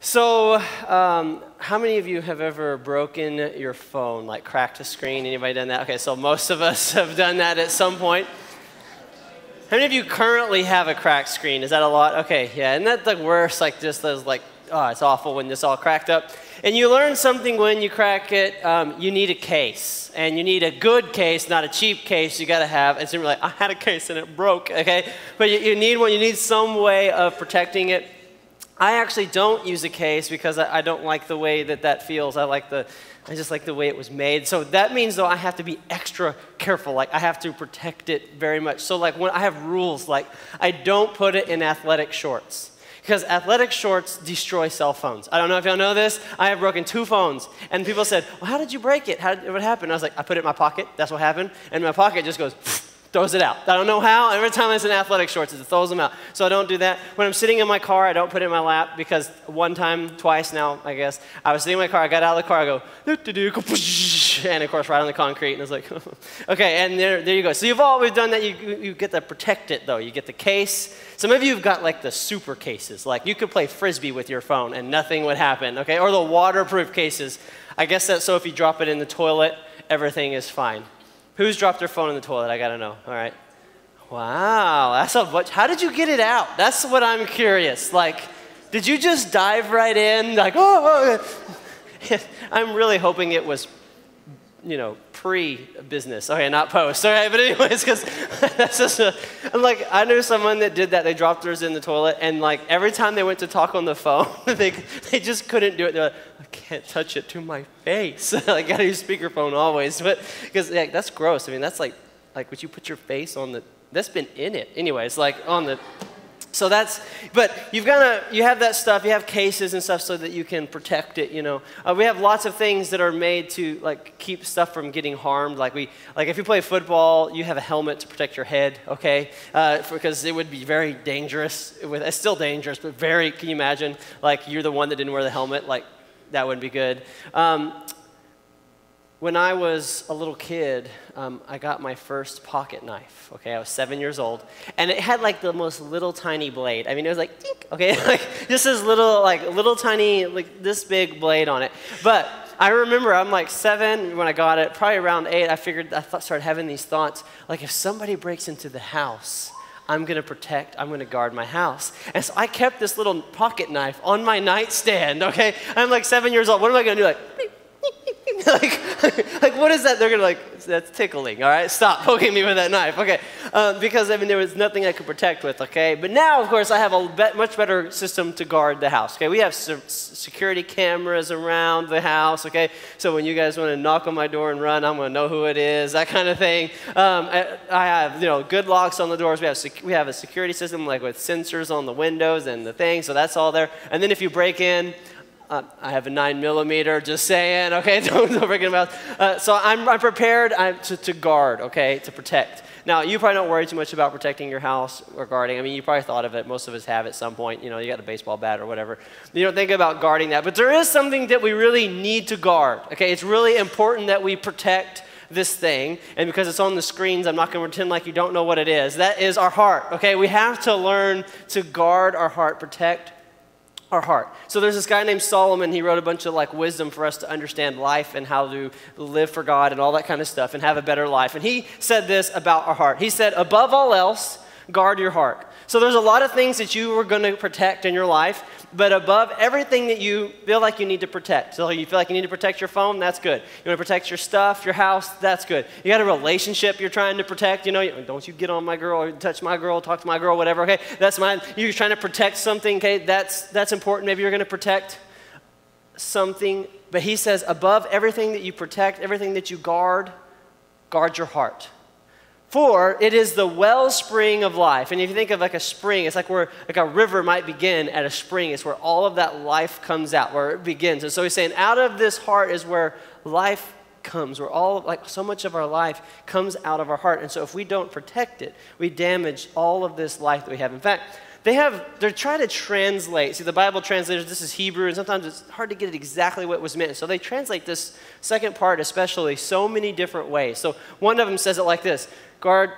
So, how many of you have ever broken your phone, like cracked a screen? Anybody done that? Okay, so most of us have done that at some point. How many of you currently have a cracked screen? Is that a lot? Okay, yeah, isn't that the worst? Like just those oh, it's awful when this all cracked up. And you learn something when you crack it, you need a case. And you need a good case, not a cheap case you gotta have. It's like, I had a case and it broke, okay? But you need one, you need some way of protecting it. I actually don't use a case because I don't like the way that feels. I just like the way it was made. So that means though I have to be extra careful. Like I have to protect it very much. So like when I have rules, like I don't put it in athletic shorts. Because athletic shorts destroy cell phones. I don't know if y'all know this. I have broken 2 phones. And people said, well, how did you break it? What happened? I was like, I put it in my pocket. That's what happened. And my pocket just goes, throws it out. I don't know how. Every time it's in athletic shorts, it throws them out. So I don't do that. When I'm sitting in my car, I don't put it in my lap because twice now, I guess, I was sitting in my car, I got out of the car, I go, and of course right on the concrete, and I was like, okay, and there you go. So you've always done that. You get to protect it though. You get the case. Some of you have got like the super cases. Like you could play Frisbee with your phone and nothing would happen, okay? Or the waterproof cases. I guess that's so if you drop it in the toilet, everything is fine. Who's dropped their phone in the toilet? I gotta know. All right. Wow, that's a bunch. How did you get it out? That's what I'm curious. Like, did you just dive right in? Like, oh. I'm really hoping it was, pre-business. Okay, not post. Okay, but anyways, because that's just I knew someone that did that. They dropped theirs in the toilet, and like every time they went to talk on the phone, they just couldn't do it. They're like, I can't touch it to my face. I gotta use speakerphone always, but because that's gross. I mean, that's like would you put your face on the? That's been in it, anyways. Like on the. So but you have that stuff, you have cases and stuff so that you can protect it, We have lots of things that are made to keep stuff from getting harmed. Like if you play football, you have a helmet to protect your head, okay? Because it would be very dangerous. It's still dangerous, but can you imagine, you're the one that didn't wear the helmet? That wouldn't be good. When I was a little kid, I got my first pocket knife, okay? I was 7 years old, and it had the most little tiny blade. I mean, it was tink, okay? Just this little tiny, this big blade on it. But I remember I'm 7 when I got it, probably around 8, I started having these thoughts, if somebody breaks into the house, I'm gonna guard my house. And so I kept this little pocket knife on my nightstand, okay? I'm 7 years old, what am I gonna do? What is that? They're gonna that's tickling, all right? Stop poking me with that knife, okay? Because there was nothing I could protect with, okay? But now, of course, I have a much better system to guard the house, okay? We have security cameras around the house, okay? So when you guys want to knock on my door and run, I'm gonna know who it is, that kind of thing. I have, good locks on the doors. We have a security system with sensors on the windows and the thing, so that's all there. And then if you break in, I have a 9mm, just saying, okay, don't break it out. So I'm prepared to guard, okay, to protect. Now, you probably don't worry too much about protecting your house or guarding. I mean, you probably thought of it. Most of us have at some point. You got a baseball bat or whatever. You don't think about guarding that. But there is something that we really need to guard, okay? It's really important that we protect this thing. And because it's on the screens, I'm not going to pretend like you don't know what it is. That is our heart, okay? We have to learn to guard our heart, protect our heart. So there's this guy named Solomon. He wrote a bunch of wisdom for us to understand life and how to live for God and all that kind of stuff and have a better life. And he said this about our heart. He said, above all else, guard your heart. So there's a lot of things that you are going to protect in your life, but above everything that you feel like you need to protect. So you feel like you need to protect your phone, that's good. You want to protect your stuff, your house, that's good. You got a relationship you're trying to protect, don't you get on my girl or touch my girl, talk to my girl, whatever, okay? That's mine. You're trying to protect something, okay? That's important. Maybe you're going to protect something, but he says above everything that you protect, everything that you guard your heart. For it is the wellspring of life. And if you think of a spring, it's where a river might begin at a spring. It's where all of that life comes out, where it begins. And so he's saying out of this heart is where life comes, where so much of our life comes out of our heart. And so if we don't protect it, we damage all of this life that we have. In fact, they're trying to translate. See, the Bible translators, this is Hebrew, and sometimes it's hard to get it exactly what was meant. So they translate this second part especially so many different ways. So one of them says it like this: guard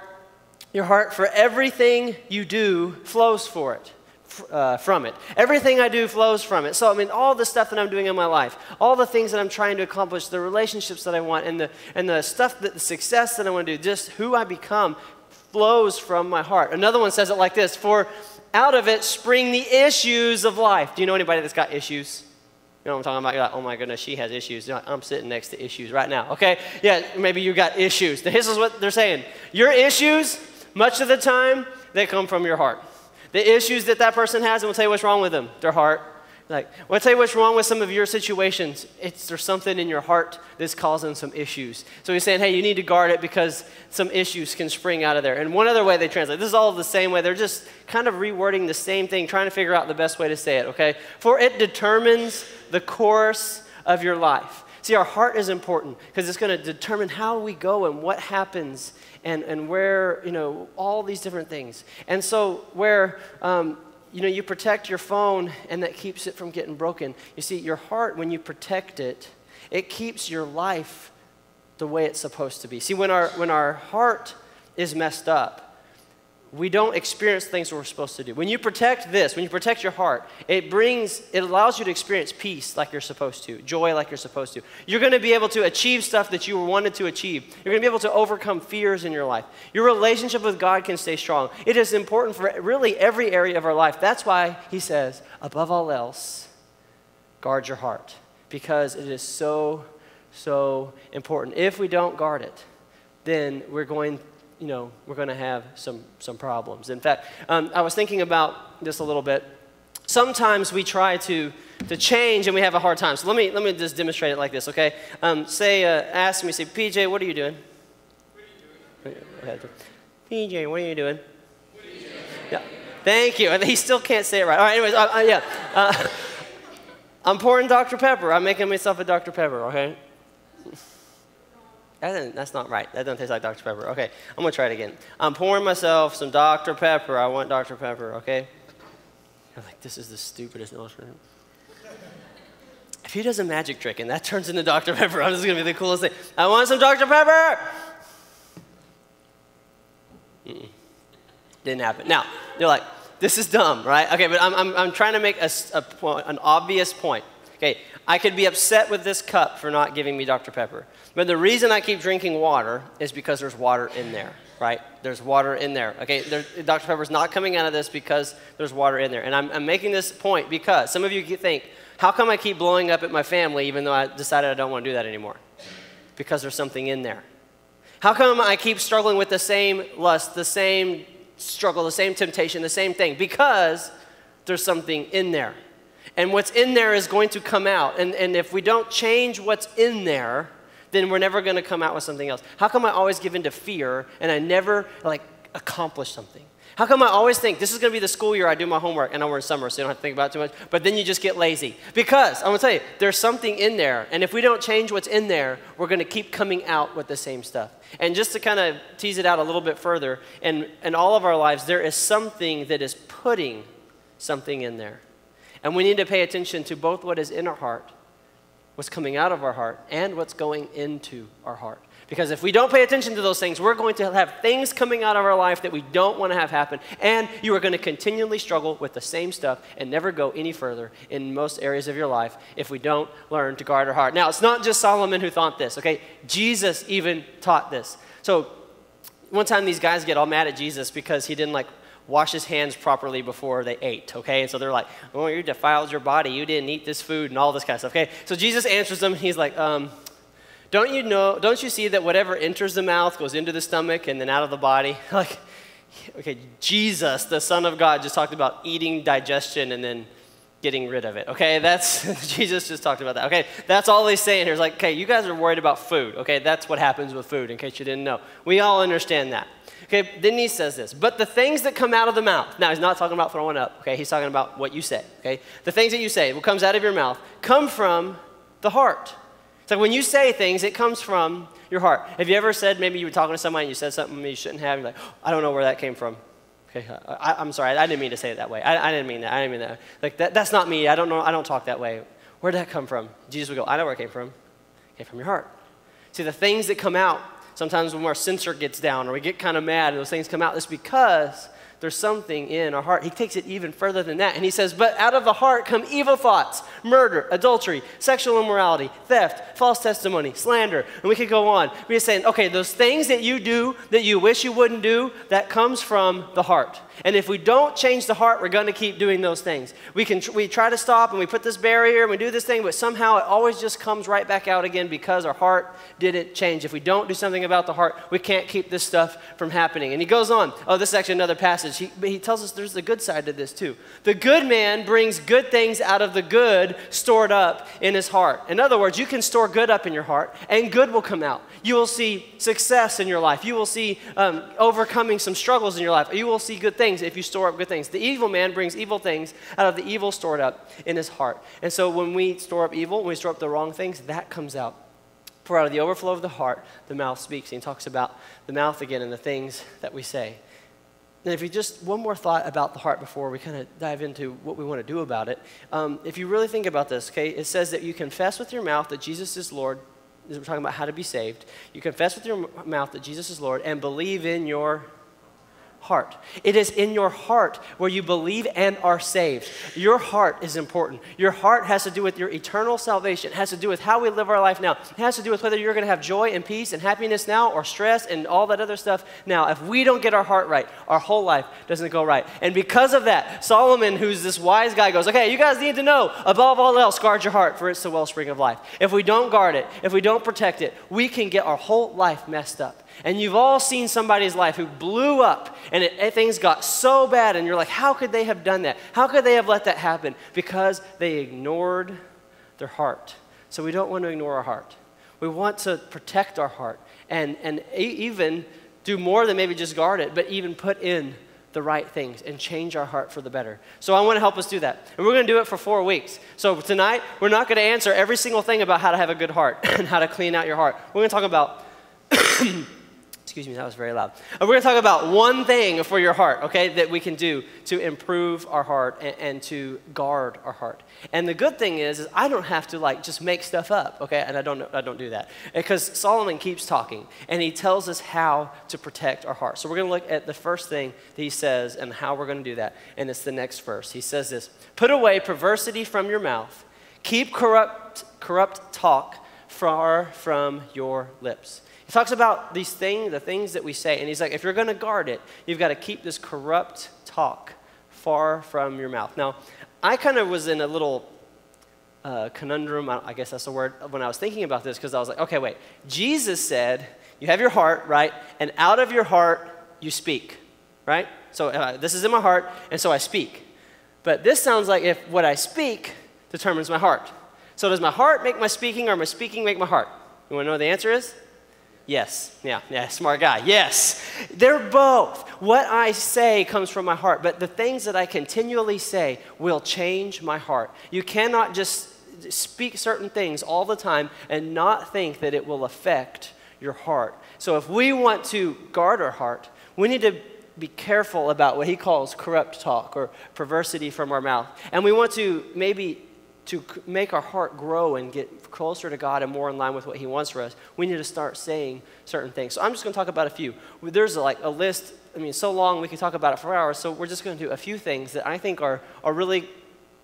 your heart, for everything you do flows from it. Everything I do flows from it. So, I mean, all the stuff that I'm doing in my life, all the things that I'm trying to accomplish, the relationships that I want, and the stuff, the success that I want to do, just who I become flows from my heart. Another one says it like this: for out of it spring the issues of life. Do you know anybody that's got issues? You know what I'm talking about? You're like, oh my goodness, she has issues. You're like, I'm sitting next to issues right now, okay? Yeah, maybe you got issues. This is what they're saying. Your issues, much of the time, they come from your heart. The issues that person has, and we'll tell you what's wrong with them, their heart. Like, we'll tell you what's wrong with some of your situations. There's something in your heart that's causing some issues. So he's saying, hey, you need to guard it because some issues can spring out of there. And one other way they translate, this is all the same way. They're just kind of rewording the same thing, trying to figure out the best way to say it, okay? For it determines the course of your life. See, our heart is important because it's going to determine how we go and what happens and where, all these different things. And so where, you protect your phone and that keeps it from getting broken. You see, your heart, when you protect it, it keeps your life the way it's supposed to be. See, when our heart is messed up, we don't experience things we're supposed to do. When you protect this, when you protect your heart, it allows you to experience peace like you're supposed to, joy like you're supposed to. You're going to be able to achieve stuff that you wanted to achieve. You're going to be able to overcome fears in your life. Your relationship with God can stay strong. It is important for really every area of our life. That's why he says, above all else, guard your heart, because it is so, so important. If we don't guard it, then we're going to have some problems. In fact, I was thinking about this a little bit. Sometimes we try to change and we have a hard time. So let me just demonstrate it like this, okay? Ask me, say, PJ, what are you doing? What are you doing? PJ, what are you doing? What are you doing? Yeah. Thank you. He still can't say it right. All right, anyways, I'm pouring Dr. Pepper. I'm making myself a Dr. Pepper, okay? That's not right. That doesn't taste like Dr. Pepper. Okay, I'm going to try it again. I'm pouring myself some Dr. Pepper. I want Dr. Pepper, okay? I'm like, this is the stupidest illustration. If he does a magic trick and that turns into Dr. Pepper, this is going to be the coolest thing. I want some Dr. Pepper! Didn't happen. Now, you're like, this is dumb, right? Okay, but I'm trying to make an obvious point. Okay, I could be upset with this cup for not giving me Dr. Pepper. But the reason I keep drinking water is because there's water in there, right? There's water in there. Okay, Dr. Pepper's not coming out of this because there's water in there. And I'm making this point because some of you think, how come I keep blowing up at my family even though I decided I don't want to do that anymore? Because there's something in there. How come I keep struggling with the same lust, the same struggle, the same temptation, the same thing? Because there's something in there. And what's in there is going to come out. And if we don't change what's in there, then we're never going to come out with something else. How come I always give in to fear and I never accomplish something? How come I always think this is going to be the school year I do my homework, and we're in summer, so you don't have to think about it too much, but then you just get lazy? Because, I'm going to tell you, there's something in there, and if we don't change what's in there, we're going to keep coming out with the same stuff. And just to kind of tease it out a little bit further, in all of our lives, there is something that is putting something in there. And we need to pay attention to both what is in our heart, what's coming out of our heart, and what's going into our heart. Because if we don't pay attention to those things, we're going to have things coming out of our life that we don't want to have happen. And you are going to continually struggle with the same stuff and never go any further in most areas of your life if we don't learn to guard our heart. Now, it's not just Solomon who thought this, okay? Jesus even taught this. So one time these guys get all mad at Jesus because he didn't wash his hands properly before they ate, okay? And so they're like, oh, you defiled your body. You didn't eat this food and all this kind of stuff, okay? So Jesus answers them. He's like, don't you see that whatever enters the mouth goes into the stomach and then out of the body? Okay, Jesus, the Son of God, just talked about eating, digestion, and then getting rid of it, okay? Jesus just talked about that, okay? That's all he's saying here is okay, you guys are worried about food, okay? That's what happens with food, in case you didn't know. We all understand that. Okay, then he says this, but the things that come out of the mouth, now he's not talking about throwing up, okay? He's talking about what you say, okay? The things that you say, what comes out of your mouth, come from the heart. It's like when you say things, it comes from your heart. Have you ever said, maybe you were talking to somebody and you said something you shouldn't have, you're like, oh, I don't know where that came from. Okay, I'm sorry, I didn't mean to say it that way. I didn't mean that. That's not me, I don't talk that way. Where'd that come from? Jesus would go, I know where it came from. It came from your heart. See, the things that come out, sometimes when our sensor gets down or we get kind of mad and those things come out, it's because There's something in our heart. He takes it even further than that. And he says, but out of the heart come evil thoughts, murder, adultery, sexual immorality, theft, false testimony, slander. And we could go on. We're saying, okay, those things that you do that you wish you wouldn't do, that comes from the heart. And if we don't change the heart, we're going to keep doing those things. We try to stop and we put this barrier and we do this thing, but somehow it always just comes right back out again because our heart didn't change. If we don't do something about the heart, we can't keep this stuff from happening. And he goes on. Oh, this is actually another passage. He tells us there's the good side to this too. The good man brings good things out of the good stored up in his heart. In other words, you can store good up in your heart and good will come out. You will see success in your life. You will see overcoming some struggles in your life. You will see good things if you store up good things. The evil man brings evil things out of the evil stored up in his heart. And so when we store up evil, when we store up the wrong things, that comes out. For out of the overflow of the heart, the mouth speaks. And he talks about the mouth again and the things that we say. And if you just, one more thought about the heart before we kind of dive into what we want to do about it. If you really think about this, okay, it says that you confess with your mouth that Jesus is Lord. We're talking about how to be saved. You confess with your mouth that Jesus is Lord and believe in your heart. It is in your heart where you believe and are saved. Your heart is important. Your heart has to do with your eternal salvation. It has to do with how we live our life now. It has to do with whether you're going to have joy and peace and happiness now or stress and all that other stuff now. If we don't get our heart right, our whole life doesn't go right. And because of that, Solomon, who's this wise guy, goes, okay, you guys need to know, above all else, guard your heart, for it's the wellspring of life. If we don't guard it, if we don't protect it, we can get our whole life messed up. And you've all seen somebody's life who blew up and things got so bad and you're like, how could they have done that? How could they have let that happen? Because they ignored their heart. So we don't want to ignore our heart. We want to protect our heart and even do more than maybe just guard it, but even put in the right things and change our heart for the better. So I want to help us do that. And we're going to do it for 4 weeks. So tonight, we're not going to answer every single thing about how to have a good heart and how to clean out your heart. We're going to talk about excuse me, that was very loud. We're going to talk about one thing for your heart, okay, that we can do to improve our heart and to guard our heart. And the good thing is I don't have to like just make stuff up, okay, and I don't do that. Because Solomon keeps talking, and he tells us how to protect our heart. So we're going to look at the first thing that he says and how we're going to do that, and it's the next verse. He says this, put away perversity from your mouth, keep corrupt talk far from your lips. He talks about these things, the things that we say, and he's like, if you're going to guard it, you've got to keep this corrupt talk far from your mouth. Now, I kind of was in a little conundrum, I guess that's the word, when I was thinking about this, because I was like, okay, wait. Jesus said, you have your heart, right? And out of your heart, you speak, right? So this is in my heart, and so I speak. But this sounds like if what I speak determines my heart. So does my heart make my speaking, or my speaking make my heart? You want to know what the answer is? Yes. Yeah, smart guy. Yes. They're both. What I say comes from my heart, but the things that I continually say will change my heart. You cannot just speak certain things all the time and not think that it will affect your heart. So if we want to guard our heart, we need to be careful about what he calls corrupt talk or perversity from our mouth. And we want to maybe to make our heart grow and get closer to God and more in line with what he wants for us, we need to start saying certain things. So I'm just going to talk about a few. There's like a list, I mean, so long we could talk about it for hours, so we're just going to do a few things that I think are really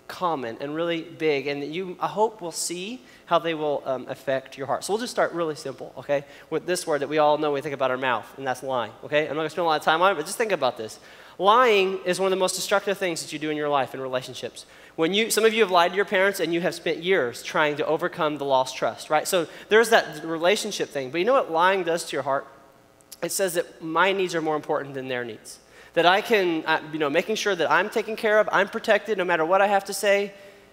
common and really big, and that you, I hope, will see how they will affect your heart. So we'll just start really simple, okay, with this word that we all know when we think about our mouth, and that's lying, okay? I'm not going to spend a lot of time on it, but just think about this. Lying is one of the most destructive things that you do in your life in relationships. Some of you have lied to your parents and you have spent years trying to overcome the lost trust, right? So there's that relationship thing. But you know what lying does to your heart? It says that my needs are more important than their needs. That I can, making sure that I'm taken care of, I'm protected, no matter what I have to say,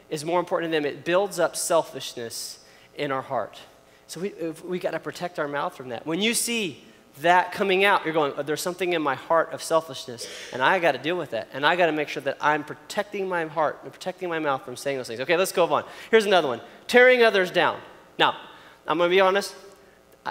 is more important to them. It builds up selfishness in our heart. So we got to protect our mouth from that. When you see that coming out, you're going, there's something in my heart of selfishness, and I got to deal with that. And I got to make sure that I'm protecting my heart and protecting my mouth from saying those things. Okay, let's go on. Here's another one. Tearing others down. Now, I'm going to be honest.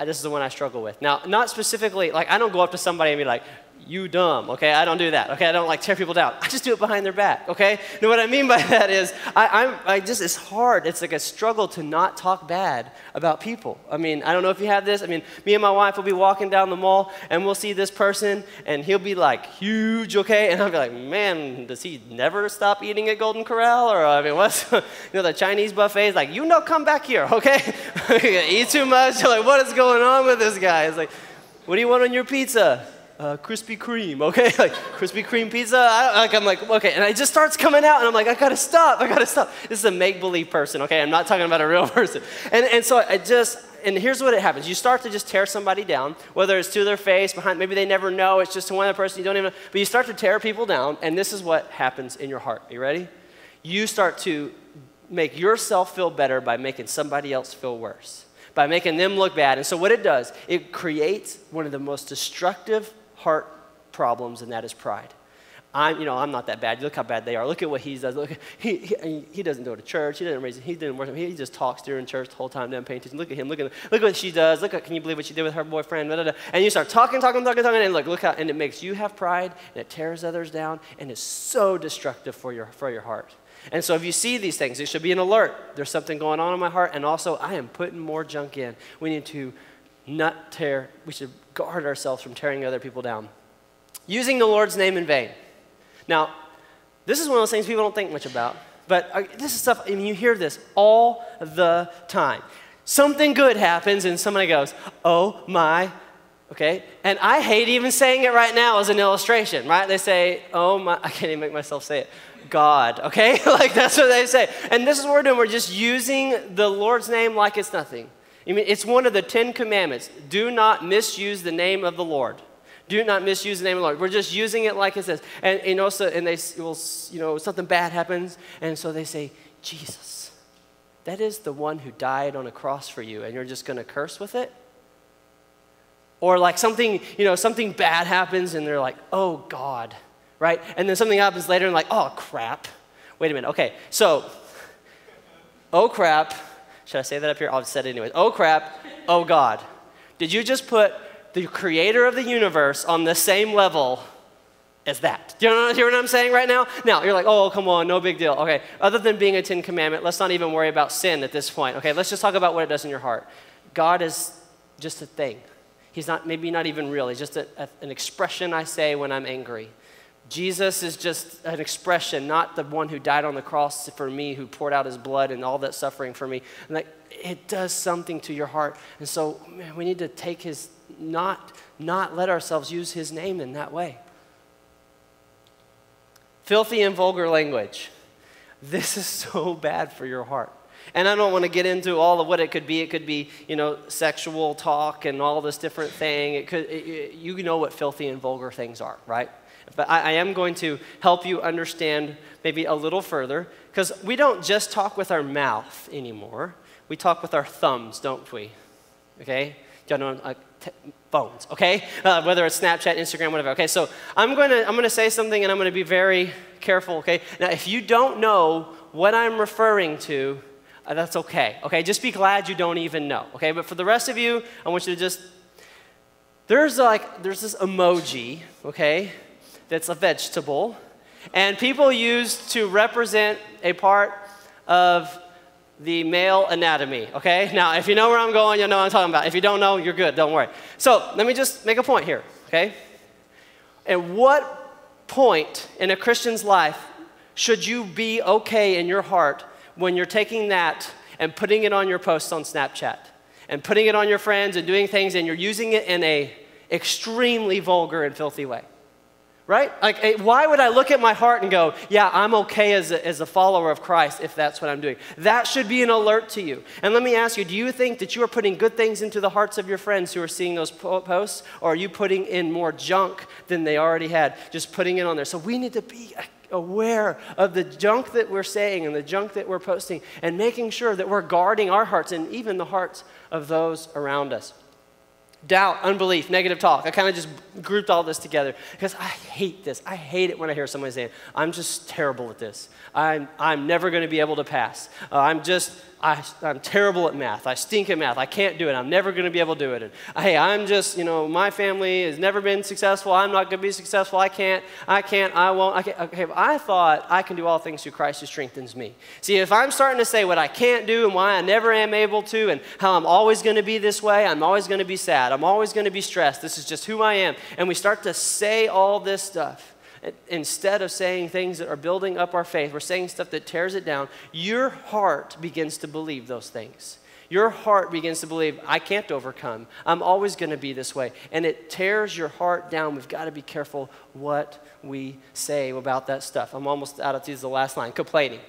This is the one I struggle with. Now, not specifically, like I don't go up to somebody and be like, you dumb, okay? I don't do that, okay? I don't like tear people down. I just do it behind their back, okay? Now what I mean by that is it's hard. It's like a struggle to not talk bad about people. I mean, I don't know if you have this. I mean, me and my wife will be walking down the mall and we'll see this person and he'll be like huge, okay? And I'll be like, man, does he never stop eating at Golden Corral? Or I mean, what's, the Chinese buffet is like, come back here, okay? Eat too much. You're like, what is going on with this guy? It's like, what do you want on your pizza? Krispy Kreme, okay? Like, Krispy Kreme pizza? I'm like, okay. And it just starts coming out, and I'm like, I gotta stop. This is a make-believe person, okay? I'm not talking about a real person. And so and here's what it happens. You start to just tear somebody down, whether it's to their face, behind, maybe they never know, it's just to one other person you don't even know, but you start to tear people down, and this is what happens in your heart. Are you ready? You start to make yourself feel better by making somebody else feel worse, by making them look bad. And so what it does, it creates one of the most destructive heart problems, and that is pride. I'm not that bad. Look how bad they are. Look at what he does. Look, he doesn't go to church. He didn't worship. He just talks during church the whole time, doesn't pay attention. Look at him. Look what she does. Can you believe what she did with her boyfriend? Blah, blah, blah. And you start talking, and and it makes you have pride, and it tears others down, and it's so destructive for your heart. And so if you see these things, it should be an alert. There's something going on in my heart, and also I am putting more junk in. We need to we should guard ourselves from tearing other people down. Using the Lord's name in vain. Now, this is one of those things people don't think much about, but this is stuff, you hear this all the time. Something good happens and somebody goes, oh my, okay? And I hate even saying it right now as an illustration, right? They say, oh my, I can't even make myself say it. God, okay? Like that's what they say. And this is what we're doing. We're just using the Lord's name like it's nothing. I mean, it's one of the 10 commandments. Do not misuse the name of the Lord. Do not misuse the name of the Lord. We're just using it like it says. And they will, something bad happens, and so they say, Jesus, that is the one who died on a cross for you, and you're just going to curse with it? Or like something bad happens, and they're like, oh God, right? And then something happens later, and like, oh crap. Wait a minute, okay, so, oh crap. Should I say that up here? I'll just say it anyways. Oh crap, oh God. Did you just put the creator of the universe on the same level as that? Do you hear what I'm saying right now? Now, you're like, oh, come on, no big deal. Okay, other than being a 10 commandment, let's not even worry about sin at this point. Okay, let's just talk about what it does in your heart. God is just a thing. He's maybe not even real. He's just an expression I say when I'm angry. Jesus is just an expression, not the one who died on the cross for me, who poured out his blood and all that suffering for me. And it does something to your heart. And so, man, we need to take not let ourselves use his name in that way. Filthy and vulgar language. This is so bad for your heart. And I don't want to get into all of what it could be. It could be, sexual talk and all this different thing. You know what filthy and vulgar things are, right? But I am going to help you understand maybe a little further, because we don't just talk with our mouth anymore. We talk with our thumbs, don't we? Okay? Y'all know phones, okay? Whether it's Snapchat, Instagram, whatever. Okay, so I'm gonna say something, and I'm gonna be very careful. Okay? Now, if you don't know what I'm referring to, that's okay. Okay? Just be glad you don't even know. Okay? But for the rest of you, I want you to just there's this emoji, okay? That's a vegetable, and people use to represent a part of the male anatomy, okay? Now, if you know where I'm going, you'll know what I'm talking about. If you don't know, you're good, don't worry. So let me just make a point here, okay? At what point in a Christian's life should you be okay in your heart when you're taking that and putting it on your posts on Snapchat and putting it on your friends and doing things, and you're using it in a extremely vulgar and filthy way? Right? Like, why would I look at my heart and go, yeah, I'm okay as a follower of Christ if that's what I'm doing? That should be an alert to you. And let me ask you, do you think that you are putting good things into the hearts of your friends who are seeing those posts, or are you putting in more junk than they already had, just putting it on there? So we need to be aware of the junk that we're saying and the junk that we're posting, and making sure that we're guarding our hearts and even the hearts of those around us. Doubt, unbelief, negative talk. I kind of just grouped all this together because I hate this. I hate it when I hear somebody saying, I'm just terrible at this. I'm never going to be able to pass. I'm terrible at math. I stink at math. I can't do it. I'm never going to be able to do it. And, hey, I'm just, my family has never been successful. I'm not going to be successful. I won't. Okay, but I thought I can do all things through Christ who strengthens me. See, if I'm starting to say what I can't do and why I never am able to and how I'm always going to be this way, I'm always going to be sad. I'm always going to be stressed. This is just who I am. And we start to say all this stuff. Instead of saying things that are building up our faith, we're saying stuff that tears it down. Your heart begins to believe those things. Your heart begins to believe, I can't overcome. I'm always going to be this way. And it tears your heart down. We've got to be careful what we say about that stuff. I'm almost out of these, the last line, complaining.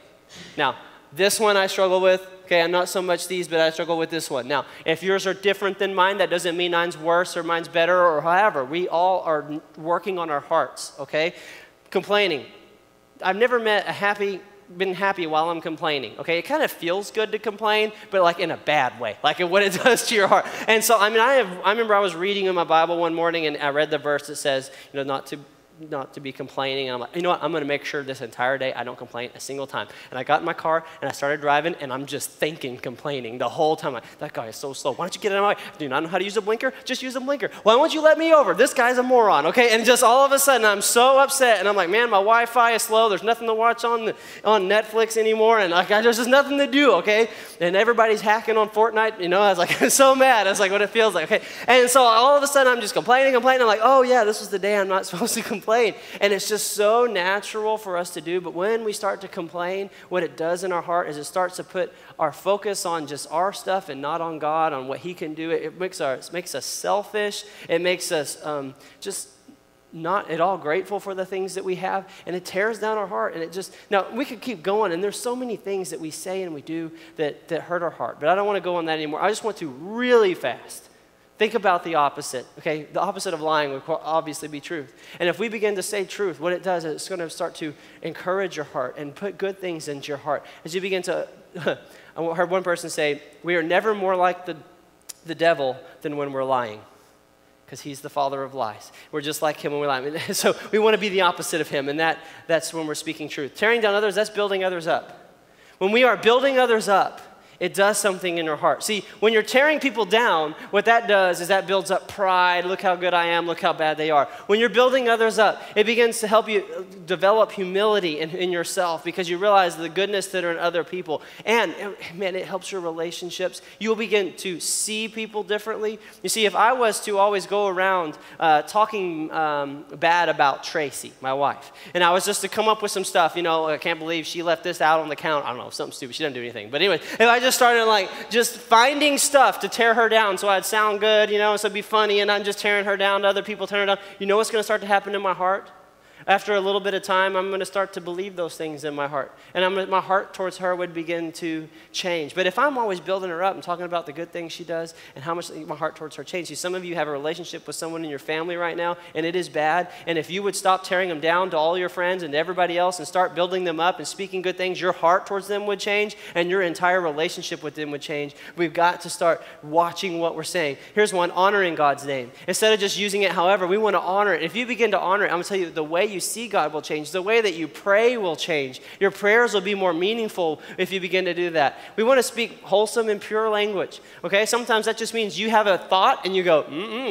Now, this one I struggle with. Okay, I'm not so much these, but I struggle with this one. Now, if yours are different than mine, that doesn't mean mine's worse or mine's better or however. We all are working on our hearts, okay? Complaining. I've never been happy while I'm complaining, okay? It kind of feels good to complain, but like in a bad way, like what it does to your heart. And so, I remember I was reading in my Bible one morning and I read the verse that says, not to be complaining. And I'm like, you know what? I'm going to make sure this entire day I don't complain a single time. And I got in my car and I started driving and I'm just thinking, complaining the whole time. That guy is so slow. Why don't you get out of my way? Do you not know how to use a blinker? Just use a blinker. Why won't you let me over? This guy's a moron, okay? And just all of a sudden I'm so upset and I'm like, man, my Wi-Fi is slow. There's nothing to watch on Netflix anymore. And there's just nothing to do, okay? And everybody's hacking on Fortnite. I was like, so mad. That's like what it feels like, okay? And so all of a sudden I'm just complaining. I'm like, oh yeah, this was the day I'm not supposed to complain. And it's just so natural for us to do. But when we start to complain, what it does in our heart is it starts to put our focus on just our stuff and not on God, on what He can do. It makes us selfish. It makes us just not at all grateful for the things that we have. And it tears down our heart. And now we could keep going. And there's so many things that we say and we do that hurt our heart. But I don't want to go on that anymore. I just want to really fast think about the opposite, okay? The opposite of lying would obviously be truth. And if we begin to say truth, what it does is it's going to start to encourage your heart and put good things into your heart. As you begin to, I heard one person say, we are never more like the devil than when we're lying, because he's the father of lies. We're just like him when we're lying. So we want to be the opposite of him, and that's when we're speaking truth. Tearing down others, that's building others up. When we are building others up, it does something in your heart. See, when you're tearing people down, what that does is that builds up pride. Look how good I am. Look how bad they are. When you're building others up, it begins to help you develop humility in yourself, because you realize the goodness that are in other people. And, man, it helps your relationships. You'll begin to see people differently. You see, if I was to always go around talking bad about Tracy, my wife, and I was just to come up with some stuff, I can't believe she left this out on the counter. I don't know, something stupid. She doesn't do anything. But anyway, if I just started just finding stuff to tear her down so I'd sound good, so it'd be funny, and I'm just tearing her down to other people, tearing her down. You know what's going to start to happen in my heart? After a little bit of time, I'm going to start to believe those things in my heart. And my heart towards her would begin to change. But if I'm always building her up and talking about the good things she does and how much my heart towards her changes. See, some of you have a relationship with someone in your family right now, and it is bad. And if you would stop tearing them down to all your friends and to everybody else and start building them up and speaking good things, your heart towards them would change, and your entire relationship with them would change. We've got to start watching what we're saying. Here's one, honoring God's name. Instead of just using it however, we want to honor it. If you begin to honor it, I'm going to tell you, the way you see God will change. The way that you pray will change. Your prayers will be more meaningful if you begin to do that. We want to speak wholesome and pure language, okay? Sometimes that just means you have a thought and you go,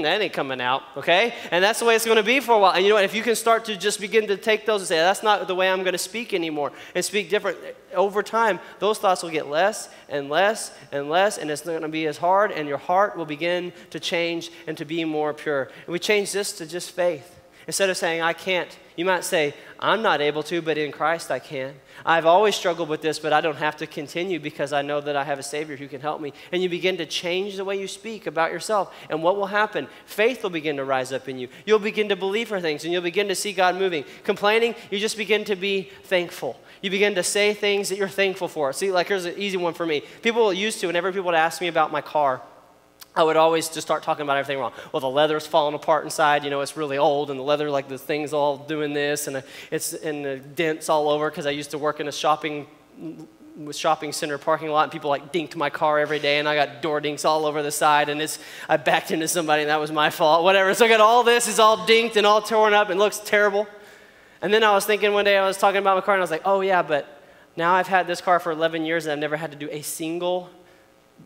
that ain't coming out, okay? And that's the way it's going to be for a while. And you know what? If you can start to just begin to take those and say, that's not the way I'm going to speak anymore, and speak different, over time, those thoughts will get less and less and less, and it's not going to be as hard, and your heart will begin to change and to be more pure. And we change this to just faith. Instead of saying, I can't, you might say, I'm not able to, but in Christ I can. I've always struggled with this, but I don't have to continue because I know that I have a Savior who can help me. And you begin to change the way you speak about yourself. And what will happen? Faith will begin to rise up in you. You'll begin to believe for things, and you'll begin to see God moving. Complaining, you just begin to be thankful. You begin to say things that you're thankful for. See, here's an easy one for me. People used to, whenever people would ask me about my car, I would always just start talking about everything wrong. Well, the leather's falling apart inside. It's really old, and the leather, the thing's all doing this, and the dents all over, because I used to work in a shopping center parking lot, and people dinked my car every day, and I got door dinks all over the side, and I backed into somebody, and that was my fault, whatever. So I got all this, it's all dinked and all torn up and looks terrible. And then I was thinking one day, I was talking about my car, and I was like, oh yeah, but Now I've had this car for 11 years and I've never had to do a single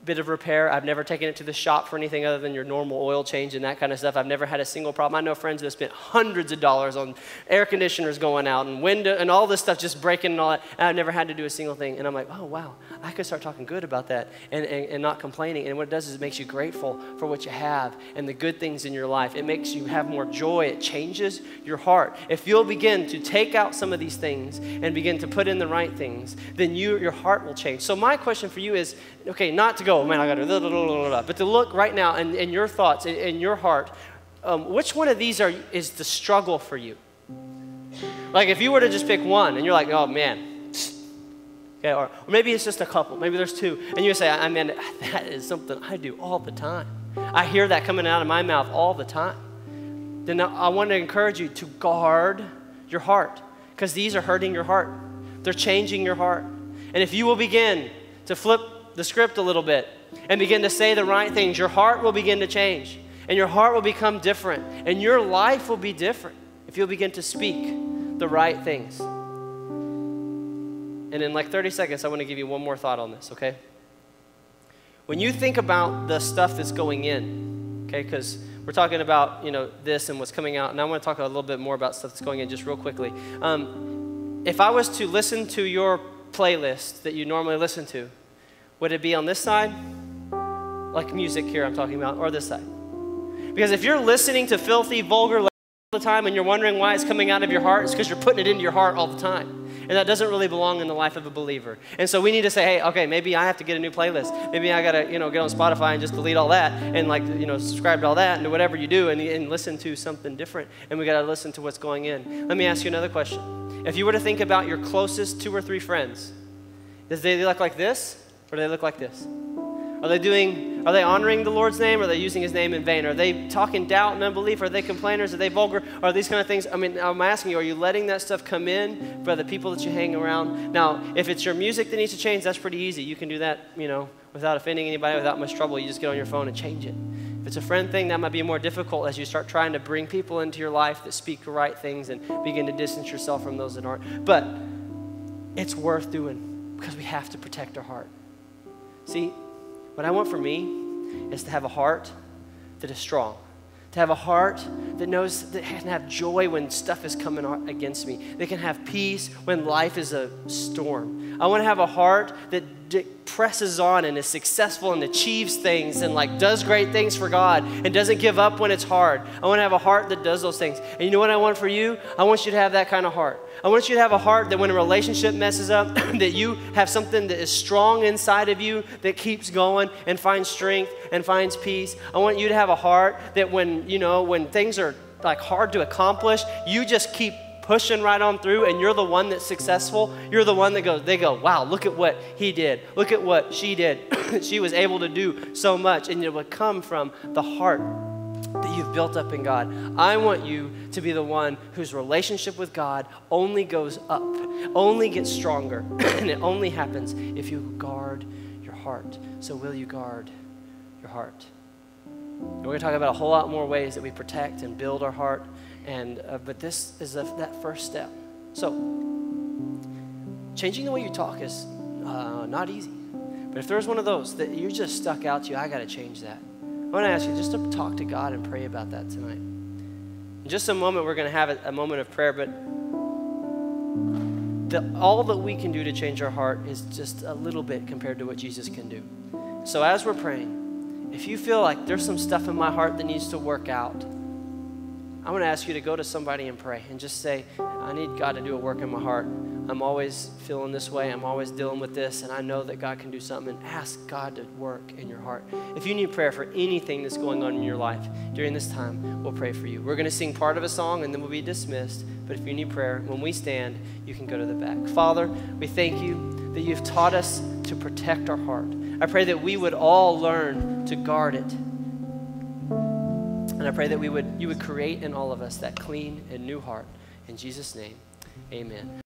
bit of repair. I've never taken it to the shop for anything other than your normal oil change and that kind of stuff. I've never had a single problem. I know friends that have spent hundreds of dollars on air conditioners going out and window and all this stuff just breaking and all that, and I've never had to do a single thing. And I'm like, oh, wow, I could start talking good about that and not complaining. And what it does is it makes you grateful for what you have and the good things in your life. It makes you have more joy. It changes your heart. If you'll begin to take out some of these things and begin to put in the right things, then your heart will change. So my question for you is, okay, not to go, man, I got to, but to look right now in your thoughts, in your heart, which one of these is the struggle for you? Like if you were to just pick one and you're like, oh man, okay, or maybe it's just a couple, maybe there's two, and you say, I mean, that is something I do all the time. I hear that coming out of my mouth all the time. Then I want to encourage you to guard your heart, because these are hurting your heart. They're changing your heart. And if you will begin to flip the script a little bit and begin to say the right things, your heart will begin to change and your heart will become different and your life will be different if you'll begin to speak the right things. And in like 30 seconds, I want to give you one more thought on this, okay? When you think about the stuff that's going in, okay, because we're talking about, this and what's coming out, and I want to talk a little bit more about stuff that's going in just real quickly. If I was to listen to your playlist that you normally listen to, would it be on this side, like music here I'm talking about, or this side? Because if you're listening to filthy, vulgar all the time and you're wondering why it's coming out of your heart, it's because you're putting it into your heart all the time. And that doesn't really belong in the life of a believer. And so we need to say, hey, okay, maybe I have to get a new playlist. Maybe I got to, get on Spotify and just delete all that and subscribe to all that and do whatever you do and listen to something different. And we got to listen to what's going in. Let me ask you another question. If you were to think about your closest 2 or 3 friends, do they look like this? Or do they look like this? Are they honoring the Lord's name? Or are they using his name in vain? Are they talking doubt and unbelief? Are they complainers? Are they vulgar? Are these kind of things? I mean, I'm asking you, are you letting that stuff come in for the people that you hang around? Now, if it's your music that needs to change, that's pretty easy. You can do that, without offending anybody, without much trouble. You just get on your phone and change it. If it's a friend thing, that might be more difficult as you start trying to bring people into your life that speak the right things and begin to distance yourself from those that aren't. But it's worth doing because we have to protect our heart. See, what I want for me is to have a heart that is strong, to have a heart that knows that can have joy when stuff is coming against me, that can have peace when life is a storm. I want to have a heart that presses on and is successful and achieves things and does great things for God and doesn't give up when it's hard. I want to have a heart that does those things. And you know what I want for you? I want you to have that kind of heart. I want you to have a heart that when a relationship messes up, that you have something that is strong inside of you that keeps going and finds strength and finds peace. I want you to have a heart that when things are hard to accomplish, you just keep pushing right on through and you're the one that's successful. You're the one that they go, wow, look at what he did. Look at what she did. She was able to do so much, and it would come from the heart that you've built up in God. I want you to be the one whose relationship with God only goes up, only gets stronger, and it only happens if you guard your heart. So will you guard your heart? And we're going to talk about a whole lot more ways that we protect and build our heart. But this is that first step. So, changing the way you talk is not easy. But if there's one of those that you're just stuck out to you, I got to change that. I want to ask you just to talk to God and pray about that tonight. In just a moment, we're going to have a moment of prayer, but all that we can do to change our heart is just a little bit compared to what Jesus can do. So as we're praying, if you feel like there's some stuff in my heart that needs to work out, I want to ask you to go to somebody and pray and just say, I need God to do a work in my heart. I'm always feeling this way. I'm always dealing with this, and I know that God can do something. And ask God to work in your heart. If you need prayer for anything that's going on in your life during this time, we'll pray for you. We're going to sing part of a song, and then we'll be dismissed. But if you need prayer, when we stand, you can go to the back. Father, we thank you that you've taught us to protect our heart. I pray that we would all learn to guard it. And I pray that you would create in all of us that clean and new heart. In Jesus' name, amen.